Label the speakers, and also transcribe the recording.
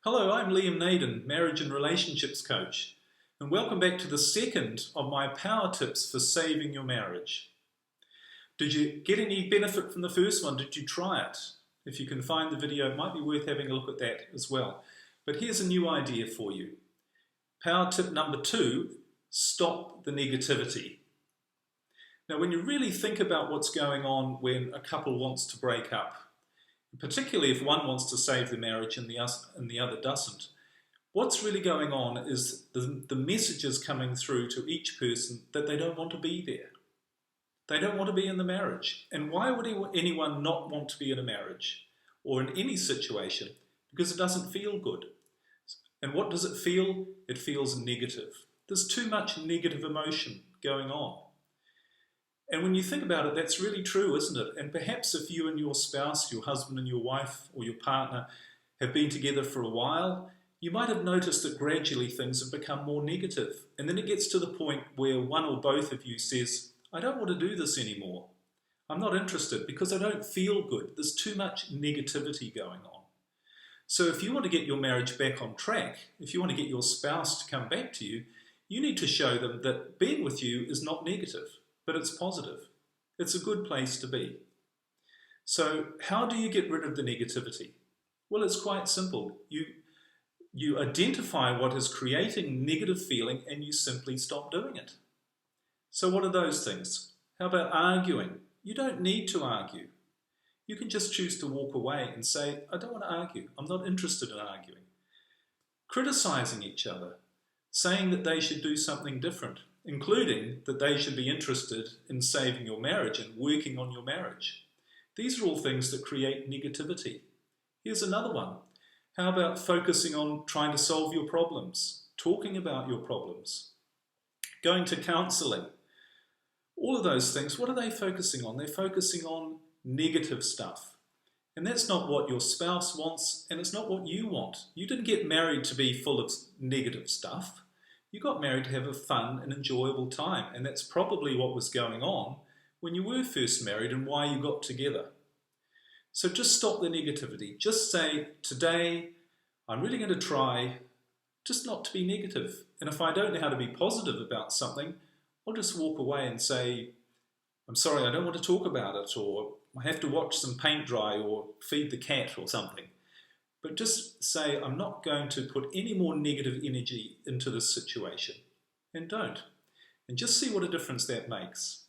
Speaker 1: Hello, I'm Liam Naden, Marriage and Relationships Coach, and welcome back to the second of my power tips for saving your marriage. Did you get any benefit from the first one? Did you try it? If you can find the video, it might be worth having a look at that as well. But here's a new idea for you. Power tip number 2, stop the negativity. Now, when you really think about what's going on when a couple wants to break up, particularly if one wants to save the marriage and the other doesn't, what's really going on is the messages coming through to each person that they don't want to be there. They don't want to be in the marriage. And why would anyone not want to be in a marriage or in any situation? Because it doesn't feel good. And what does it feel? It feels negative. There's too much negative emotion going on. And when you think about it, that's really true, isn't it? And perhaps if you and your spouse, your husband and your wife or your partner have been together for a while, you might have noticed that gradually things have become more negative. And then it gets to the point where one or both of you says, I don't want to do this anymore. I'm not interested because I don't feel good. There's too much negativity going on. So if you want to get your marriage back on track, if you want to get your spouse to come back to you, you need to show them that being with you is not negative, but it's positive. It's a good place to be. So how do you get rid of the negativity? Well, it's quite simple. You identify what is creating negative feeling and you simply stop doing it. So what are those things? How about arguing? You don't need to argue. You can just choose to walk away and say, I don't want to argue. I'm not interested in arguing. Criticizing each other, saying that they should do something different, including that they should be interested in saving your marriage and working on your marriage. These are all things that create negativity. Here's another one. How about focusing on trying to solve your problems, talking about your problems, going to counseling? All of those things, what are they focusing on? They're focusing on negative stuff. And that's not what your spouse wants, and it's not what you want. You didn't get married to be full of negative stuff. You got married to have a fun and enjoyable time, and that's probably what was going on when you were first married and why you got together. So just stop the negativity. Just say, today, I'm really going to try just not to be negative. And if I don't know how to be positive about something, I'll just walk away and say, I'm sorry, I don't want to talk about it, or I have to watch some paint dry or feed the cat or something. But just say, I'm not going to put any more negative energy into this situation. And don't. And just see what a difference that makes.